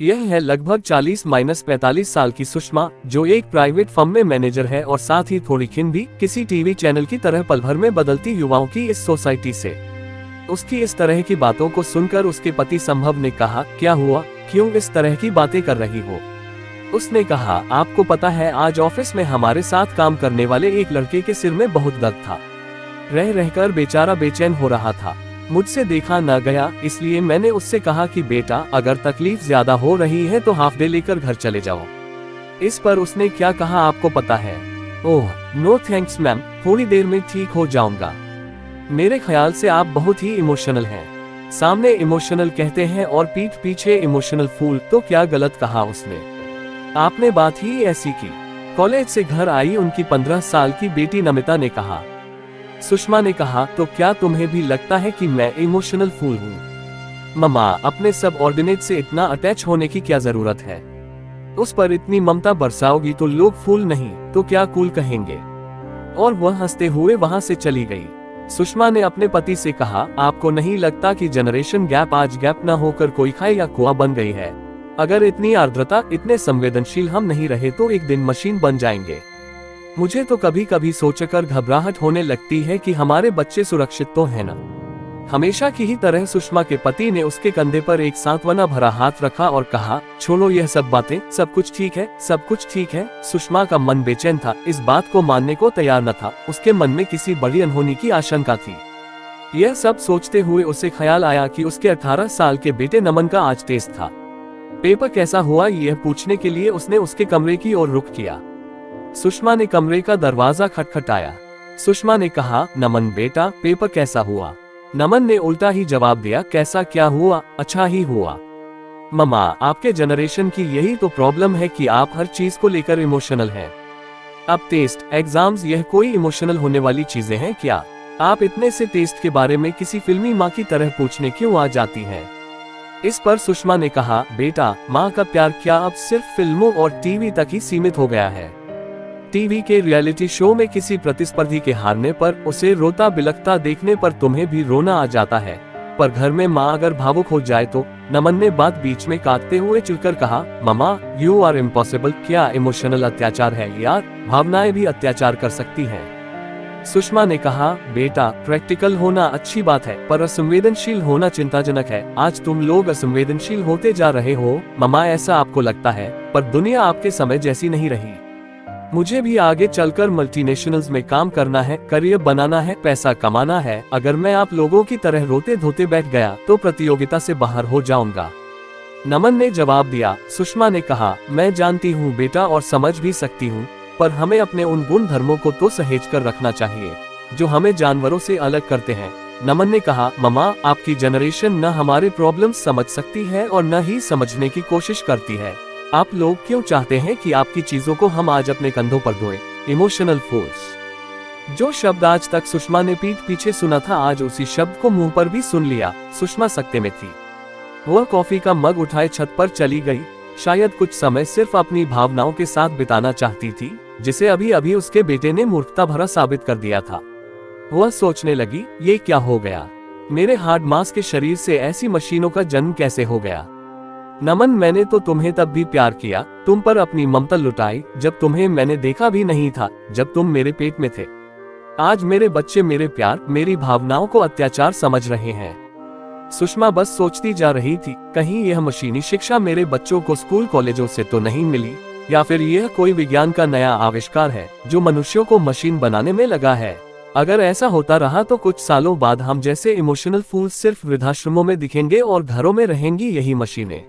यह है लगभग 40-45 साल की सुषमा, जो एक प्राइवेट फर्म में मैनेजर है और साथ ही थोड़ी खिन भी किसी टीवी चैनल की तरह पल भर में बदलती युवाओं की इस सोसाइटी से। उसकी इस तरह की बातों को सुनकर उसके पति संभव ने कहा, क्या हुआ, क्यों इस तरह की बातें कर रही हो? उसने कहा, आपको पता है आज ऑफिस में हमारे साथ काम करने वाले एक लड़के के सिर में बहुत दर्द था। रह रहकर बेचारा बेचैन हो रहा था। मुझसे देखा न गया, इसलिए मैंने उससे कहा कि बेटा अगर तकलीफ ज्यादा हो रही है तो हाफ डे लेकर घर चले जाओ। इस पर उसने क्या कहा आपको पता है? ओह नो थैंक्स मैम, थोड़ी देर में ठीक हो जाऊंगा। मेरे ख्याल से आप बहुत ही इमोशनल हैं। सामने इमोशनल कहते हैं और पीठ पीछे इमोशनल फूल, तो क्या गलत कहा उसने? आपने बात ही ऐसी की। कॉलेज से घर आई उनकी 15 साल की बेटी नमिता ने कहा। सुषमा ने कहा, तो क्या तुम्हें भी लगता है कि मैं इमोशनल फूल हूँ? मम्मा, अपने सबऑर्डिनेट से इतना अटैच होने की क्या जरूरत है? उस पर इतनी ममता बरसाओगी तो लोग फूल नहीं तो क्या कूल कहेंगे? और वह हंसते हुए वहां से चली गई। सुषमा ने अपने पति से कहा, आपको नहीं लगता कि जनरेशन गैप आज गैप न होकर कोई खाए या कुआं बन गई है? अगर इतनी आर्द्रता, इतने संवेदनशील हम नहीं रहे तो एक दिन मशीन बन जाएंगे। मुझे तो कभी कभी सोचकर घबराहट होने लगती है कि हमारे बच्चे सुरक्षित तो है ना? हमेशा की ही तरह सुषमा के पति ने उसके कंधे पर एक सांत्वना भरा हाथ रखा और कहा, छोड़ो यह सब बातें, सब कुछ ठीक है, सब कुछ ठीक है। सुषमा का मन बेचैन था, इस बात को मानने को तैयार न था। उसके मन में किसी बड़ी अनहोनी की आशंका थी। यह सब सोचते हुए उसे ख्याल आया कि उसके 18 साल के बेटे नमन का आज टेस्ट था। पेपर कैसा हुआ यह पूछने के लिए उसने उसके कमरे की ओर रुख किया। सुषमा ने कमरे का दरवाजा खटखटाया। सुषमा ने कहा, नमन बेटा पेपर कैसा हुआ? नमन ने उल्टा ही जवाब दिया, कैसा क्या हुआ, अच्छा ही हुआ। मम्मा, आपके जनरेशन की यही तो प्रॉब्लम है कि आप हर चीज को लेकर इमोशनल हैं। अब टेस्ट, एग्जाम्स, यह कोई इमोशनल होने वाली चीजें हैं क्या? आप इतने से टेस्ट के बारे में किसी फिल्मी माँ की तरह पूछने क्यों आ जाती हैं? इस पर सुषमा ने कहा, बेटा माँ का प्यार क्या अब सिर्फ फिल्मों और टीवी तक ही सीमित हो गया है? टीवी के रियलिटी शो में किसी प्रतिस्पर्धी के हारने पर उसे रोता बिलखता देखने पर तुम्हें भी रोना आ जाता है, पर घर में माँ अगर भावुक हो जाए तो? नमन ने बात बीच में काटते हुए चिढ़कर कहा, मम्मा यू आर इम्पॉसिबल। क्या इमोशनल अत्याचार है यार? भावनाएं भी अत्याचार कर सकती हैं। सुषमा ने कहा, बेटा प्रैक्टिकल होना अच्छी बात है, पर असंवेदनशील होना चिंताजनक है। आज तुम लोग असंवेदनशील होते जा रहे हो मम्मा, ऐसा आपको लगता है, पर दुनिया आपके समय जैसी नहीं रही। मुझे भी आगे चलकर मल्टीनेशनल्स में काम करना है, करियर बनाना है, पैसा कमाना है। अगर मैं आप लोगों की तरह रोते धोते बैठ गया तो प्रतियोगिता से बाहर हो जाऊंगा। नमन ने जवाब दिया। सुषमा ने कहा, मैं जानती हूँ बेटा और समझ भी सकती हूँ, पर हमें अपने उन गुण धर्मों को तो सहेज कर रखना चाहिए जो हमें जानवरों से अलग करते हैं। नमन ने कहा, मम्मा आपकी जनरेशन न हमारे प्रॉब्लम समझ सकती है और न ही समझने की कोशिश करती है। आप लोग क्यों चाहते हैं कि आपकी चीजों को हम आज अपने कंधों पर ढोएं? Emotional force. जो शब्द आज तक सुषमा ने पीठ पीछे सुना था, आज उसी शब्द को मुंह पर भी सुन लिया। सुषमा सकते में थी। वह कॉफी का मग उठाए छत पर चली गई। शायद कुछ समय सिर्फ अपनी भावनाओं के साथ बिताना चाहती थी, जिसे अभी अभी उसके बेटे ने मूर्खता भरा साबित कर दिया था। वह सोचने लगी, ये क्या हो गया? मेरे हार्ड मांस के शरीर से ऐसी मशीनों का जन्म कैसे हो गया? नमन, मैंने तो तुम्हें तब भी प्यार किया, तुम पर अपनी ममता लुटाई जब तुम्हें मैंने देखा भी नहीं था, जब तुम मेरे पेट में थे। आज मेरे बच्चे मेरे प्यार, मेरी भावनाओं को अत्याचार समझ रहे हैं। सुषमा बस सोचती जा रही थी, कहीं यह मशीनी शिक्षा मेरे बच्चों को स्कूल कॉलेजों से तो नहीं मिली, या फिर यह कोई विज्ञान का नया आविष्कार है जो मनुष्यों को मशीन बनाने में लगा है। अगर ऐसा होता रहा तो कुछ सालों बाद हम जैसे इमोशनल फूल सिर्फ वृद्धाश्रमों में दिखेंगे और घरों में रहेंगी यही मशीनें।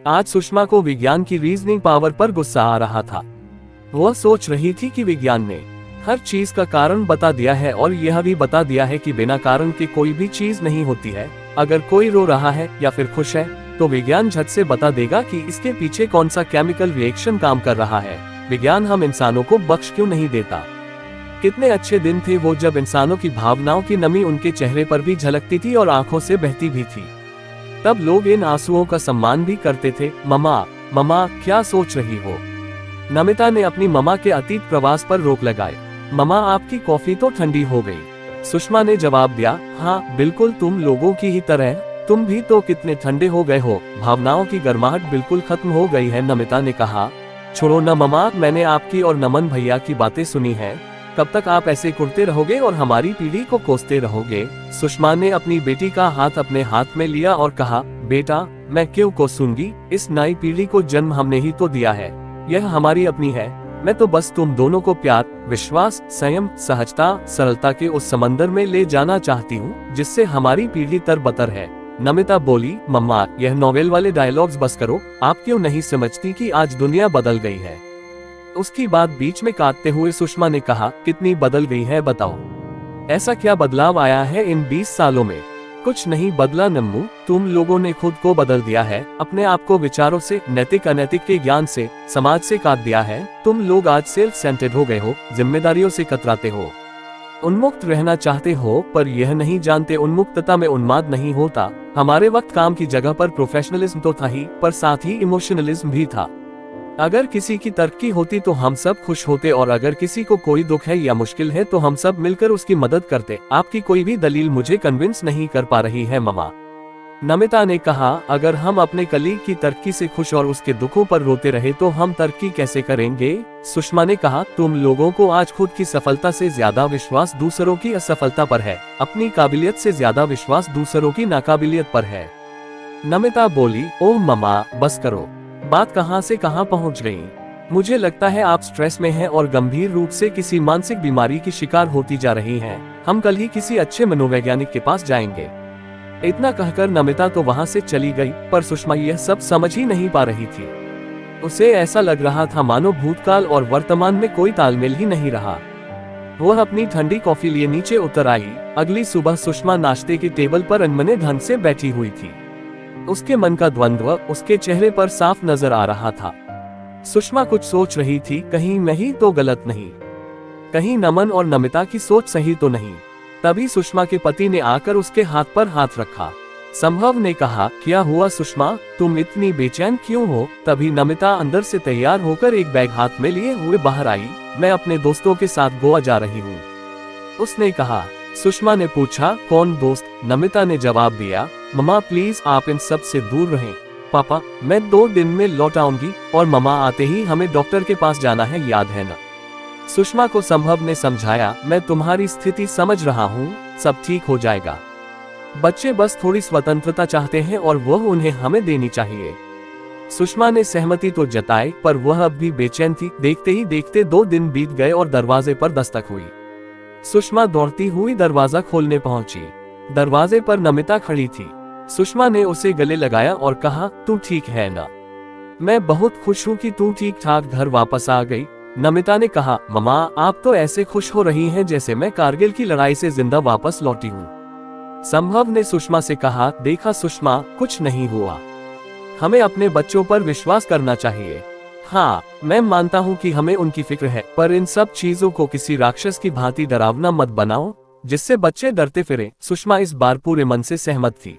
आज सुषमा को विज्ञान की रीजनिंग पावर पर गुस्सा आ रहा था। वह सोच रही थी कि विज्ञान ने हर चीज का कारण बता दिया है और यह भी बता दिया है कि बिना कारण के कोई भी चीज नहीं होती है। अगर कोई रो रहा है या फिर खुश है तो विज्ञान झट से बता देगा कि इसके पीछे कौन सा केमिकल रिएक्शन काम कर रहा है। विज्ञान हम इंसानों को बख्श क्यों नहीं देता? कितने अच्छे दिन थे वो जब इंसानों की भावनाओं की नमी उनके चेहरे पर भी झलकती थी और आंखों से बहती भी थी। तब लोग इन आंसुओं का सम्मान भी करते थे। मम्मा क्या सोच रही हो? नमिता ने अपनी मम्मा के अतीत प्रवास पर रोक लगाई। मम्मा आपकी कॉफी तो ठंडी हो गई। सुषमा ने जवाब दिया, हाँ बिल्कुल तुम लोगों की ही तरह, तुम भी तो कितने ठंडे हो गए हो, भावनाओं की गर्माहट बिल्कुल खत्म हो गई है। नमिता ने कहा, छोड़ो न ममा, मैंने आपकी और नमन भैया की बातें सुनी हैं। कब तक आप ऐसे कुड़ते रहोगे और हमारी पीढ़ी को कोसते रहोगे? सुषमा ने अपनी बेटी का हाथ अपने हाथ में लिया और कहा, बेटा मैं क्यों कोसूंगी, इस नई पीढ़ी को जन्म हमने ही तो दिया है, यह हमारी अपनी है। मैं तो बस तुम दोनों को प्यार, विश्वास, संयम, सहजता, सरलता के उस समंदर में ले जाना चाहती हूँ जिससे हमारी पीढ़ी तरबतर है। नमिता बोली, मम्मा यह नॉवेल वाले डायलॉग्स बस करो, आप क्यों नहीं समझती कि आज दुनिया बदल गई है? उसकी बात बीच में काटते हुए सुषमा ने कहा, कितनी बदल गई है बताओ? ऐसा क्या बदलाव आया है इन 20 सालों में? कुछ नहीं बदला नम्मू, तुम लोगों ने खुद को बदल दिया है, अपने आप को विचारों से, नैतिक अनैतिक के ज्ञान से, समाज से काट दिया है। तुम लोग आज सेल्फ सेंटर्ड हो गए हो, जिम्मेदारियों से कतराते हो, उन्मुक्त रहना चाहते हो, पर यह नहीं जानते उन्मुक्तता में उन्माद नहीं होता। हमारे वक्त काम की जगह पर प्रोफेशनलिज्म तो था ही, पर साथ ही इमोशनलिज्म भी था। अगर किसी की तरक्की होती तो हम सब खुश होते, और अगर किसी को कोई दुख है या मुश्किल है तो हम सब मिलकर उसकी मदद करते। आपकी कोई भी दलील मुझे कन्विंस नहीं कर पा रही है ममा। नमिता ने कहा, अगर हम अपने कलीग की तरक्की से खुश और उसके दुखों पर रोते रहे तो हम तरक्की कैसे करेंगे? सुषमा ने कहा, तुम लोगों को आज खुद की सफलता से ज्यादा विश्वास दूसरों की असफलता पर है, अपनी काबिलियत से ज्यादा विश्वास दूसरों की नाकाबिलियत पर है। नमिता बोली, ओह ममा बस करो, बात कहां से कहां पहुंच गई। मुझे लगता है आप स्ट्रेस में हैं और गंभीर रूप से किसी मानसिक बीमारी की शिकार होती जा रही हैं। हम कल ही किसी अच्छे मनोवैज्ञानिक के पास जाएंगे। इतना कहकर नमिता तो वहां से चली गई, पर सुषमा यह सब समझ ही नहीं पा रही थी। उसे ऐसा लग रहा था मानो भूतकाल और वर्तमान में कोई तालमेल ही नहीं रहा। वह अपनी ठंडी कॉफी लिए नीचे उतर आई। अगली सुबह सुषमा नाश्ते की टेबल पर अनमने ढंग से बैठी हुई थी। उसके मन का द्वंद्व उसके चेहरे पर साफ नजर आ रहा था। सुषमा कुछ सोच रही थी, कहीं मैं ही तो गलत नहीं, कहीं नमन और नमिता की सोच सही तो नहीं। तभी सुषमा के पति ने आकर उसके हाथ पर हाथ रखा। संभव ने कहा, क्या हुआ सुषमा, तुम इतनी बेचैन क्यों हो? तभी नमिता अंदर से तैयार होकर एक बैग हाथ में लिए हुए बाहर आई। मैं अपने दोस्तों के साथ गोवा जा रही हूँ, उसने कहा। सुषमा ने पूछा, कौन दोस्त? नमिता ने जवाब दिया, ममा प्लीज आप इन सब से दूर रहें। पापा मैं 2 दिन में लौट आऊंगी, और ममा आते ही हमें डॉक्टर के पास जाना है, याद है ना? सुषमा को संभव ने समझाया, मैं तुम्हारी स्थिति समझ रहा हूँ, सब ठीक हो जाएगा। बच्चे बस थोड़ी स्वतंत्रता चाहते हैं और वह उन्हें हमें देनी चाहिए। सुषमा ने सहमति तो जताई, पर वह अब भी बेचैन थी। देखते ही देखते 2 दिन बीत गए और दरवाजे पर दस्तक हुई। सुषमा दौड़ती हुई दरवाजा खोलने पहुंची। दरवाजे पर नमिता खड़ी थी। सुषमा ने उसे गले लगाया और कहा, तू ठीक है ना? मैं बहुत खुश हूँ कि तू ठीक ठाक घर वापस आ गई। नमिता ने कहा, ममा आप तो ऐसे खुश हो रही हैं जैसे मैं कारगिल की लड़ाई से जिंदा वापस लौटी हूँ। संभव ने सुषमा से कहा, देखा सुषमा, कुछ नहीं हुआ, हमें अपने बच्चों पर विश्वास करना चाहिए। हाँ मैं मानता हूँ कि हमें उनकी फिक्र है, पर इन सब चीजों को किसी राक्षस की भांति डरावना मत बनाओ जिससे बच्चे डरते फिरें। सुषमा इस बार पूरे मन से सहमत थी।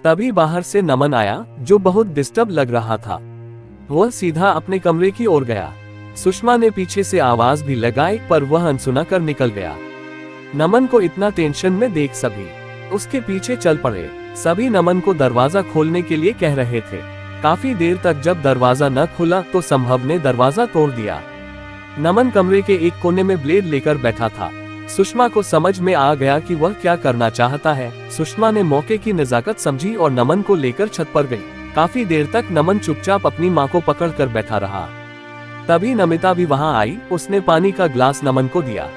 तभी बाहर से नमन आया, जो बहुत डिस्टर्ब लग रहा था। वह सीधा अपने कमरे की ओर गया। सुषमा ने पीछे से आवाज भी लगाई, पर वह अनसुना कर निकल गया। नमन को इतना टेंशन में देख सभी उसके पीछे चल पड़े। सभी नमन को दरवाजा खोलने के लिए कह रहे थे। काफी देर तक जब दरवाजा न खुला तो संभव ने दरवाजा तोड़ दिया। नमन कमरे के एक कोने में ब्लेड लेकर बैठा था। सुषमा को समझ में आ गया कि वह क्या करना चाहता है। सुषमा ने मौके की नजाकत समझी और नमन को लेकर छत पर गई। काफी देर तक नमन चुपचाप अपनी माँ को पकड़कर बैठा रहा। तभी नमिता भी वहां आई। उसने पानी का ग्लास नमन को दिया।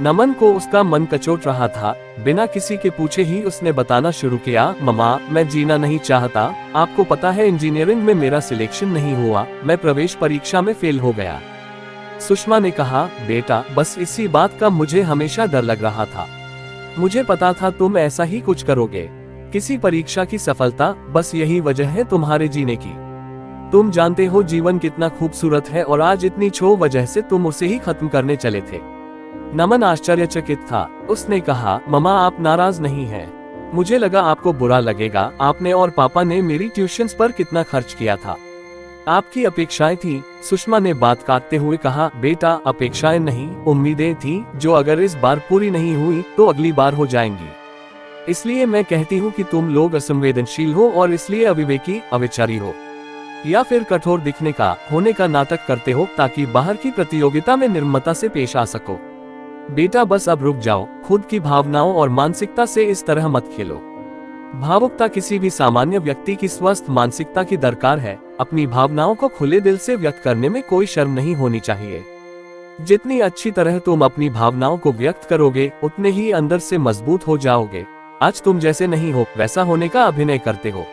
नमन को उसका मन कचोट रहा था। बिना किसी के पूछे ही उसने बताना शुरू किया, ममा मैं जीना नहीं चाहता। आपको पता है इंजीनियरिंग में मेरा सिलेक्शन नहीं हुआ, मैं प्रवेश परीक्षा में फेल हो गया। सुषमा ने कहा, बेटा बस इसी बात का मुझे हमेशा डर लग रहा था। मुझे पता था तुम ऐसा ही कुछ करोगे। किसी परीक्षा की सफलता, बस यही वजह है तुम्हारे जीने की। तुम जानते हो जीवन कितना खूबसूरत है और आज इतनी छो वजह से तुम उसे ही खत्म करने चले थे। नमन आश्चर्यचकित था। उसने कहा, ममा आप नाराज नहीं हैं। मुझे लगा आपको बुरा लगेगा। आपने और पापा ने मेरी ट्यूशन्स पर कितना खर्च किया था। आपकी अपेक्षाएं थी। सुषमा ने बात काटते हुए कहा, बेटा अपेक्षाएं नहीं, उम्मीदें थी, जो अगर इस बार पूरी नहीं हुई तो अगली बार हो जाएंगी। इसलिए मैं कहती हूँ कि तुम लोग असंवेदनशील हो और इसलिए अविवेकी, अविचारी हो, या फिर कठोर दिखने का, होने का नाटक करते हो ताकि बाहर की प्रतियोगिता में निर्ममता से पेश आ सको। बेटा बस अब रुक जाओ, खुद की भावनाओं और मानसिकता से इस तरह मत खेलो। भावुकता किसी भी सामान्य व्यक्ति की स्वस्थ मानसिकता की दरकार है। अपनी भावनाओं को खुले दिल से व्यक्त करने में कोई शर्म नहीं होनी चाहिए। जितनी अच्छी तरह तुम अपनी भावनाओं को व्यक्त करोगे, उतने ही अंदर से मजबूत हो जाओगे। आज तुम जैसे नहीं हो वैसा होने का अभिनय करते हो।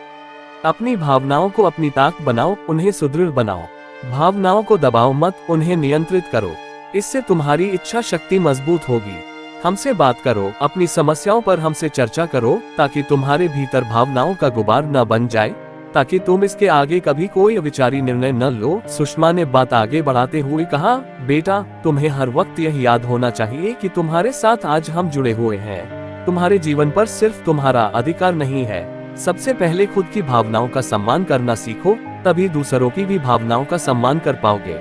अपनी भावनाओं को अपनी ताकत बनाओ, उन्हें सुदृढ़ बनाओ। भावनाओं को दबाओ मत, उन्हें नियंत्रित करो। इससे तुम्हारी इच्छा शक्ति मजबूत होगी। हमसे बात करो, अपनी समस्याओं पर हमसे चर्चा करो, ताकि तुम्हारे भीतर भावनाओं का गुबार न बन जाए, ताकि तुम इसके आगे कभी कोई अविचारी निर्णय न लो। सुषमा ने बात आगे बढ़ाते हुए कहा, बेटा तुम्हें हर वक्त यह याद होना चाहिए कि तुम्हारे साथ आज हम जुड़े हुए हैं। तुम्हारे जीवन पर सिर्फ तुम्हारा अधिकार नहीं है। सबसे पहले खुद की भावनाओं का सम्मान करना सीखो, तभी दूसरों की भी भावनाओं का सम्मान कर पाओगे।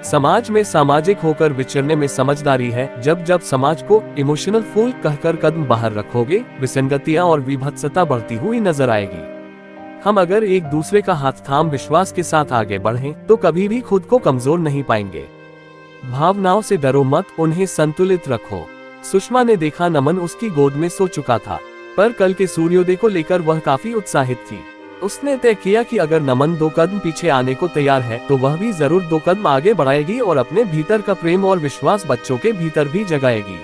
समाज में सामाजिक होकर विचरने में समझदारी है। जब जब समाज को इमोशनल फूल कहकर कदम बाहर रखोगे, विसंगतियां और विभत्सता बढ़ती हुई नजर आएगी। हम अगर एक दूसरे का हाथ थाम विश्वास के साथ आगे बढ़ें, तो कभी भी खुद को कमजोर नहीं पाएंगे। भावनाओं से डरो मत, उन्हें संतुलित रखो। सुषमा ने देखा नमन उसकी गोद में सो चुका था, पर कल के सूर्योदय को लेकर वह काफी उत्साहित थी। उसने तय किया कि अगर नमन 2 कदम पीछे आने को तैयार है, तो वह भी जरूर 2 कदम आगे बढ़ाएगी और अपने भीतर का प्रेम और विश्वास बच्चों के भीतर भी जगाएगी।